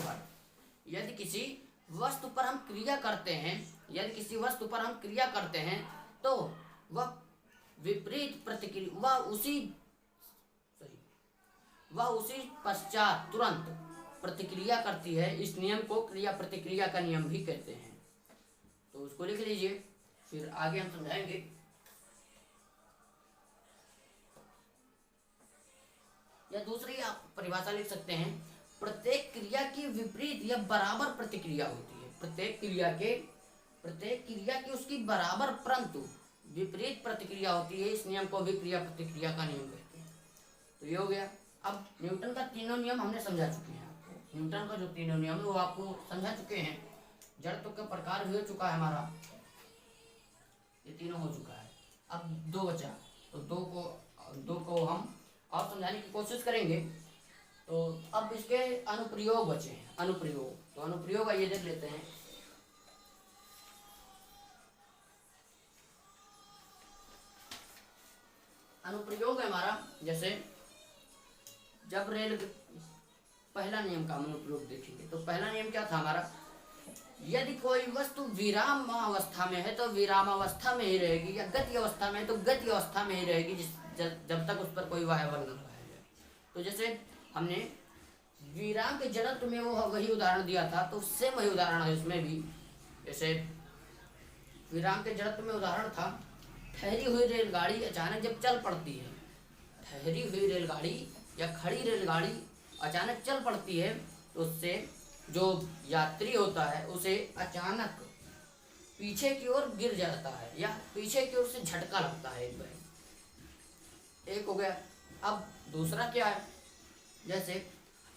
पर हम क्रिया करते हैं, यदि किसी वस्तु पर हम क्रिया करते हैं तो वह विपरीत प्रतिक्रिया, वह उसी पश्चात तुरंत प्रतिक्रिया करती है। इस नियम को क्रिया प्रतिक्रिया का नियम भी कहते हैं। तो उसको लिख लीजिए, फिर आगे हम समझाएंगे। या दूसरी आप परिभाषा लिख सकते हैं, प्रत्येक क्रिया की विपरीत या बराबर प्रतिक्रिया होती है। प्रत्येक क्रिया की उसकी बराबर परंतु विपरीत प्रतिक्रिया होती है। इस नियम को भी क्रिया प्रतिक्रिया का नियम कहते हैं। तो ये हो गया। अब न्यूटन का तीनों नियम हमने समझा चुके हैं आपको, न्यूटन का जो तीनों नियम है वो आपको समझा चुके हैं। जड़त्व का प्रकार भी हो चुका है हमारा, ये तीनों हो चुका है। अब दो बचा, तो दो को हम और समझाने की कोशिश करेंगे। तो अब इसके अनुप्रयोग बचे हैं। अनुप्रयोग, तो अनुप्रयोग आइए देख लेते हैं। अनुप्रयोग है हमारा, जैसे जब रेल, पहला नियम का अनुप्रयोग देखेंगे तो पहला नियम क्या था हमारा, यदि कोई वस्तु विराम अवस्था में है तो विराम अवस्था में ही रहेगी, या गति अवस्था में है तो गति अवस्था में ही रहेगी, जब तक उस पर कोई वाह्य बल न लगाया जाए। तो जैसे हमने विराम के जड़त्व में वो वही उदाहरण दिया था, तो सेम वही उदाहरण है इसमें भी। जैसे विराम के जड़त्व में उदाहरण था, ठहरी हुई रेलगाड़ी अचानक जब चल पड़ती है, ठहरी हुई रेलगाड़ी या खड़ी रेलगाड़ी अचानक चल पड़ती है, तो उससे जो यात्री होता है उसे अचानक पीछे की ओर गिर जाता है, या पीछे की ओर से झटका लगता है एक बार। एक हो गया। अब दूसरा क्या है, जैसे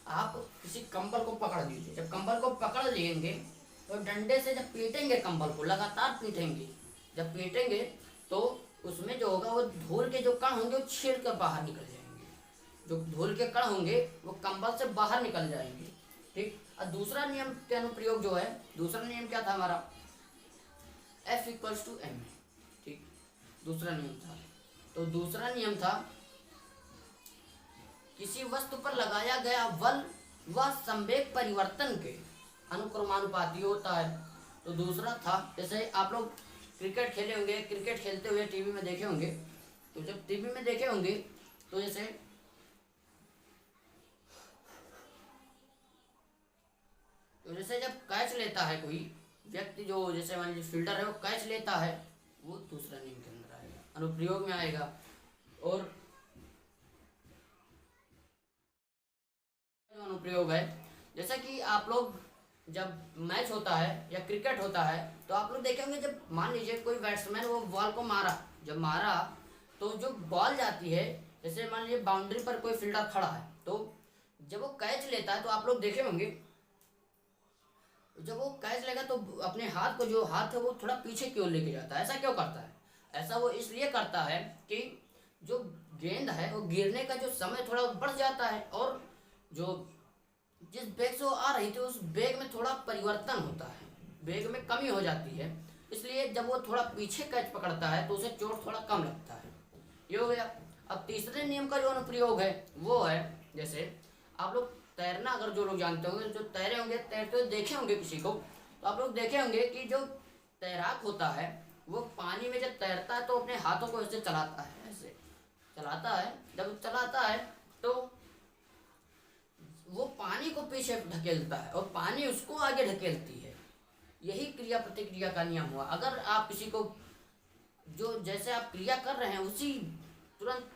आप किसी कंबल को पकड़ लीजिए, जब कंबल को पकड़ लेंगे तो डंडे से जब पीटेंगे, कंबल को लगातार पीटेंगे, जब पीटेंगे तो उसमें जो होगा वो धूल के जो कण होंगे वो छीड़ कर बाहर निकल जाएंगे, जो धूल के कण होंगे वो कंबल से बाहर निकल जाएंगे। ठीक। और दूसरा नियम के अनुप्रयोग जो है, दूसरा नियम क्या था हमारा, F=ma। ठीक, दूसरा नियम था। तो दूसरा नियम था, किसी वस्तु पर लगाया गया बल व संवेग परिवर्तन के अनुक्रमानुपाती होता है। तो दूसरा था, जैसे आप लोग क्रिकेट खेले होंगे, क्रिकेट खेलते हुए टीवी में देखे होंगे, तो जब टीवी में देखे होंगे तो जैसे जब कैच लेता है कोई व्यक्ति, जो जैसे मान लीजिए फील्डर है, वो कैच लेता है, वो दूसरा नियम के अंदर आएगा, अनुप्रयोग में आएगा। और अनुप्रयोग है, जैसा कि आप लोग जब मैच होता है या क्रिकेट होता है तो आप लोग देखेंगे, जब मान लीजिए कोई बैट्समैन वो बॉल को मारा, जब मारा तो जो बॉल जाती है, जैसे मान लीजिए बाउंड्री पर कोई फील्डर खड़ा है, तो जब वो कैच लेता है तो आप लोग देखे होंगे, जब वो कैच लेगा तो अपने हाथ को, जो हाथ है वो थोड़ा पीछे की ओर लेके जाता है। ऐसा क्यों करता है? ऐसा वो इसलिए करता है कि जो गेंद है वो गिरने का जो समय थोड़ा बढ़ जाता है, और जो जिस बेग से वो आ रही थी उस बेग में थोड़ा परिवर्तन होता है, बेग में कमी हो जाती है, इसलिए जब वो थोड़ा पीछे कैच पकड़ता है तो उसे चोट थोड़ा कम लगता है। ये हो गया। अब तीसरे नियम का जो अनुप्रयोग है वो है, जैसे आप लोग तैरना, अगर जो लोग जानते होंगे, जो तैरे होंगे, तैरते हुए देखे होंगे किसी को, तो आप लोग देखे होंगे कि जो तैराक होता है वो पानी में जब तैरता है तो अपने हाथों को ऐसे चलाता है, ऐसे चलाता है। जब चलाता है तो वो पानी को पीछे ढकेलता है और पानी उसको आगे ढकेलती है। यही क्रिया प्रतिक्रिया का नियम हुआ। अगर आप किसी को, जो जैसे आप क्रिया कर रहे हैं उसी तुरंत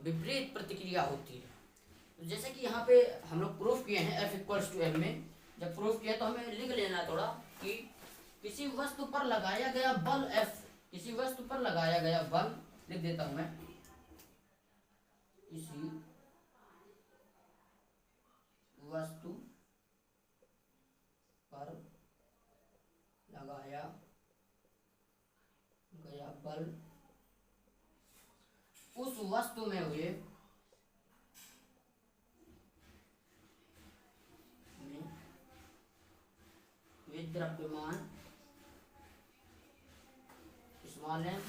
विपरीत प्रतिक्रिया होती है। तो जैसे कि यहाँ पे हम लोग प्रूफ किए हैं F=m में, जब प्रूफ किया तो हमें लिख लेना थोड़ा कि किसी वस्तु पर लगाया गया बल F, किसी वस्तु पर लगाया गया बल, लिख देता हूं मैं, किसी वस्तु पर लगाया गया बल उस वस्तु में हुए द्रव्यमान स्मॉल m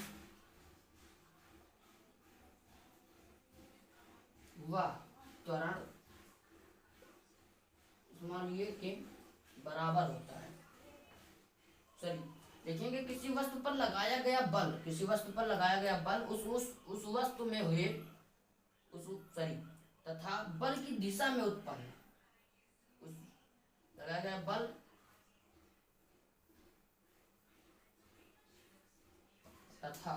व त्वरण स्मॉल a के बराबर होता है। सॉरी, देखेंगे किसी वस्तु पर लगाया गया बल, किसी वस्तु पर लगाया गया बल उस वस्तु में हुए तथा बल की दिशा में उत्पन्न, उस लगाया गया बल तथा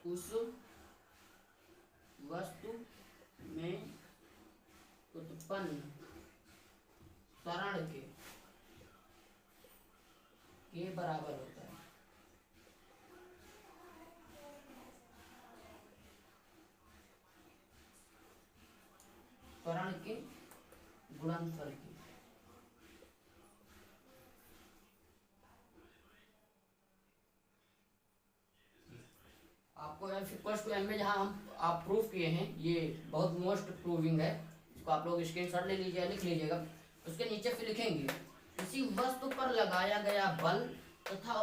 उस वस्तु में उत्पन्न त्वरण के बराबर होता है। त्वरण के गुणनफल की। आपको F इक्वल्स टू एम में जहाँ हम आप प्रूव किए हैं, ये बहुत मोस्ट प्रूविंग है, इसको आप लोग स्क्रीनशॉट ले लीजिए, लिख लीजिएगा। उसके नीचे फिर लिखेंगे किसी वस्तु पर लगाया गया बल तथा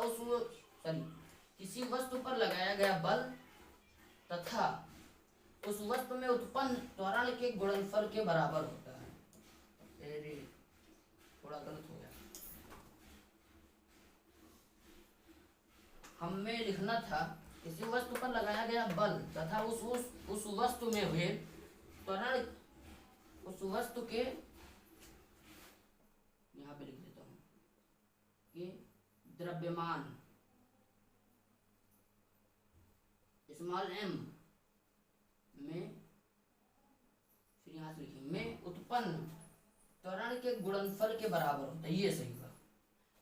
किसी वस्तु पर लगाया गया बल तथा उस वस्तु में उत्पन्न त्वरण के गुणनफल के बराबर होता है। अरे थोड़ा गलत हो गया, हमें लिखना था किसी वस्तु पर लगाया गया बल तथा उस वस्तु में हुए त्वरण, उस वस्तु के, यहाँ पे लिख देता हूँ कि द्रव्यमान स्मॉल m में, फिर यहाँ से लिखेंगे में उत्पन्न त्वरण के गुणनफल के बराबर होता है। ये सही हुआ।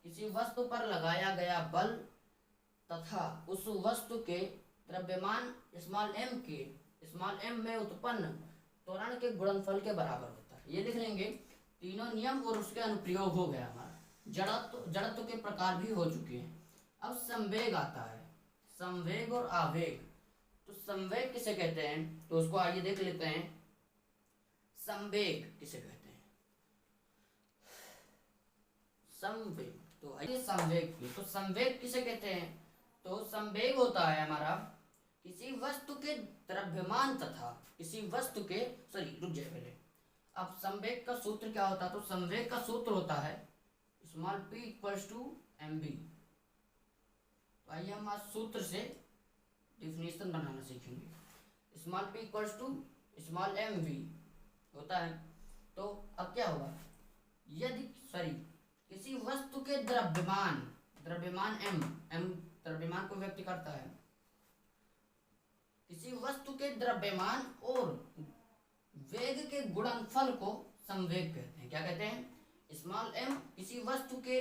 किसी वस्तु पर लगाया गया बल तथा उस वस्तु के द्रव्यमान स्मॉल m में उत्पन्न त्वरण के गुणनफल के बराबर होता है। ये लिख लेंगे। तीनों नियम और उसके अनुप्रयोग हो गया हमारा। जड़त्व के प्रकार भी हो चुके हैं। अब संवेग आता है, संवेग और आवेग। तो संवेग किसे कहते हैं, तो उसको आइए देख लेते हैं। संवेग किसे कहते हैं, संवेग, तो आइए संवेग की, तो संवेग किसे कहते हैं, तो संवेग होता है हमारा किसी वस्तु के द्रव्यमान तथा किसी वस्तु के, रुक जाए पहले। अब संवेग का सूत्र क्या होता है, तो संवेग का सूत्र होता है small p equals to mv। तो आइए हम आज सूत्र से डिफिनेशन बनाना सीखेंगे। Small p equals to small mv होता है। तो अब क्या होगा, यदि किसी वस्तु के द्रव्यमान m द्रव्यमान को व्यक्त करता है, किसी वस्तु के द्रव्यमान और वेग के गुणनफल को संवेग कहते हैं। क्या कहते हैं, स्मॉल m किसी वस्तु के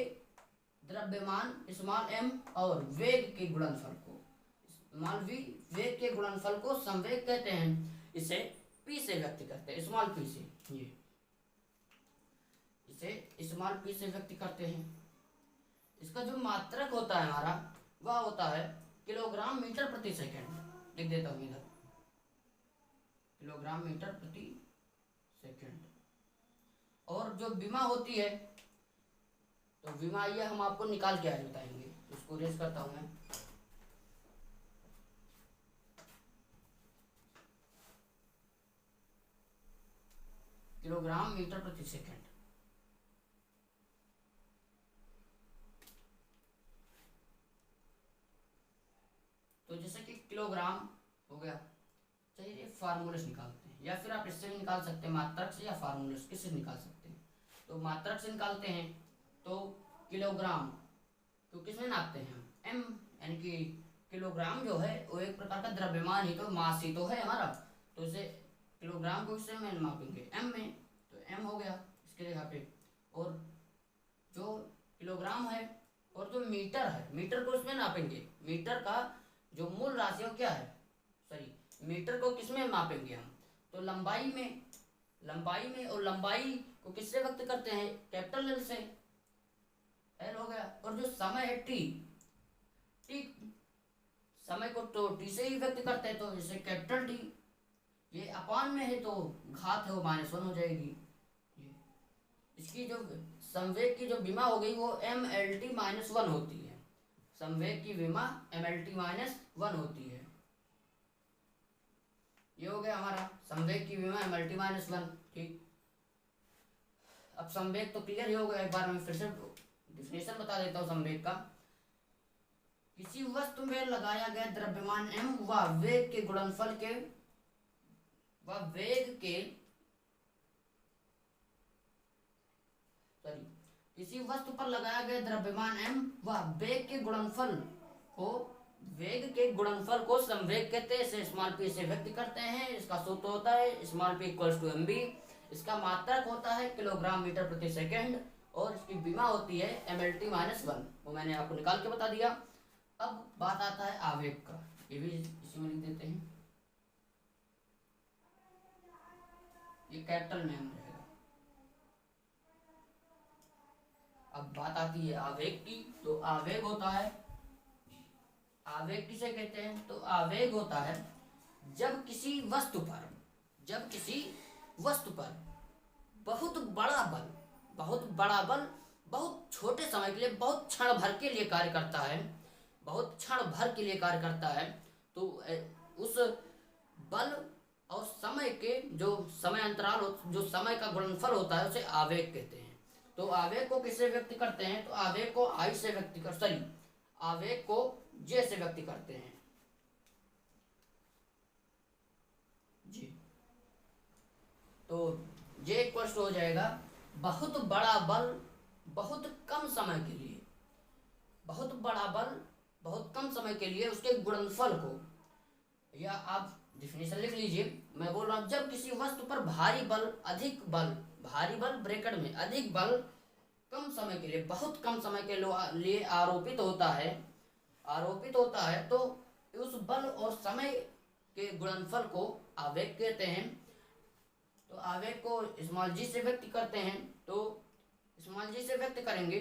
द्रव्यमान स्मॉल m और वेग के गुणनफल को स्मॉल v वेग के गुणनफल को संवेग कहते हैं। इसे p से व्यक्त करते हैं, स्मॉल p से, ये इसे स्मॉल p से व्यक्त करते हैं। इसका जो मात्रक होता है हमारा, वह होता है किलोग्राम मीटर प्रति सेकंड। लिख देता हूँ इधर, किलोग्राम मीटर प्रति सेकंड। और जो विमा होती है, तो विमा ये हम आपको निकाल के आज बताएंगे। उसको रेस करता हूँ मैं। किलोग्राम मीटर प्रति सेकंड। तो जैसे कि किलोग्राम हो गया, चलिए फार्मूले से निकालते हैं, या फिर आप इससे भी निकाल सकते हैं, मात्रक से या फार्मूले से, किससे निकाल सकते हैं। तो मात्रक से निकालते हैं, तो किलोग्राम तो किसमें नापते हैं हम, m, यानी कि किलोग्राम जो है वो एक प्रकार का द्रव्यमान ही, तो मास ही तो है हमारा। तो इसे किलोग्राम को इससे में मापेंगे m में, तो m हो गया इसके जगह पे। और जो किलोग्राम है और जो मीटर है, मीटर को उसमें नापेंगे। मीटर का जो मूल राशि है क्या है, मीटर को किसमें मापेंगे हम, तो लंबाई में, और लंबाई को किससे व्यक्त करते हैं, कैपिटल एल से, एल हो गया। और जो समय है टी समय को तो टी से ही व्यक्त करते हैं, तो इसे कैपिटल टी। ये अपान में है तो घात है वो -1 हो जाएगी। इसकी जो संवेग की जो विमा हो गई वो mLt-1 होती है। संवेग की विमा mLt-1 होती है। ये हो गया हमारा संवेग की विमा mLt-1। ठीक, अब संवेग तो क्लियर ही हो गया। एक बार मैं फिर से डिफिनेशन बता देता हूँ संवेग का। किसी वस्तु में लगाया गया द्रव्यमान m व वेग के गुणनफल के किसी वस्तु पर लगाया गया द्रव्यमान m व वेग के गुणनफल को संवेग कहते हैं। इसे स्मॉल p से व्यक्त करते हैं। इसका सूत्र होता है small p equals to mv। इसका मात्रक होता है किलोग्राम मीटर प्रति सेकंड, और इसकी विमा होती है mLt-1। वो मैंने आपको निकाल के बता दिया। अब बात आता है आवेग का, ये भी इसी में लिख देते हैं, ये कैपिटल में रहेगा। अब बात आती है आवेग की, तो आवेग होता है आवेग किसे कहते हैं? तो आवेग होता है जब किसी वस्तु पर बहुत बड़ा बल बहुत छोटे समय के लिए, बहुत क्षण भर के लिए कार्य करता है, तो उस बल और समय के जो समय अंतराल जो समय का गुणनफल होता है उसे आवेग कहते हैं। तो आवेग को किससे व्यक्त करते हैं? तो आवेग को आवेग को जे से व्यक्त करते हैं जी। तो जे इक्वल हो जाएगा बहुत बड़ा बल बहुत कम समय के लिए, उसके गुणनफल को, या आप डिफिनेशन लिख लीजिए, मैं बोल रहा हूं जब किसी वस्तु पर भारी बल ब्रैकेट में अधिक बल कम समय के लिए, बहुत कम समय के लिए आरोपित होता है तो उस बल और समय के गुणनफल को आवेग कहते हैं। तो आवेग को स्मॉल जी से व्यक्त करते हैं, तो स्मॉल जी से व्यक्त करेंगे,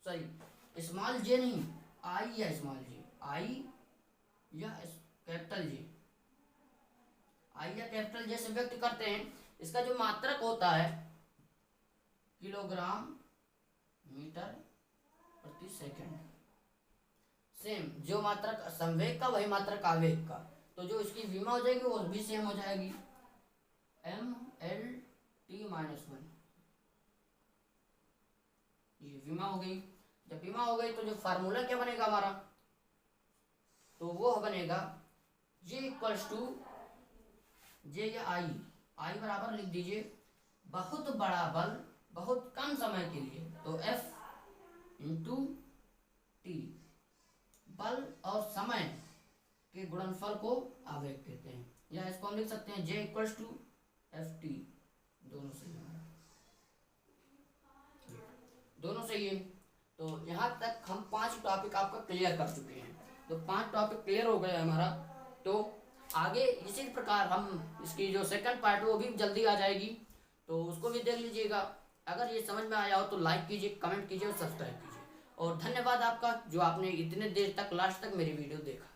सॉरी स्मॉल जे नहीं, आई या स्मॉल जी, आई या कैपिटल जी, आई या कैपिटल जे से व्यक्त करते हैं। इसका जो मात्रक होता है किलोग्राम मीटर प्रति सेकंड, सेम जो मात्रक संवेग का वही मात्रक आवेग का, तो जो इसकी विमा हो जाएगी वो भी सेम हो जाएगी, mL/t-1, ये विमा हो गई। जब विमा हो गई तो जो फार्मूला क्या बनेगा हमारा? तो वो बनेगा J इक्वल्स टू जे या आई बराबर लिख दीजिए बहुत बड़ा बल बहुत कम समय के लिए, तो F इंटू टी, बल और समय के गुणनफल को आवेग कहते हैं, या इसको हम लिख सकते हैं J इक्वल्स टू FT, दोनों सही है। तो यहाँ तक हम 5 टॉपिक आपका क्लियर कर चुके हैं, तो 5 टॉपिक क्लियर हो गए हमारा। तो आगे इसी प्रकार हम इसकी जो सेकंड पार्ट वो भी जल्दी आ जाएगी, तो उसको भी देख लीजिएगा। अगर ये समझ में आया हो तो लाइक कीजिए, कमेंट कीजिए और सब्सक्राइब कीजिए। और धन्यवाद आपका जो आपने इतने देर तक लास्ट तक मेरी वीडियो देखा।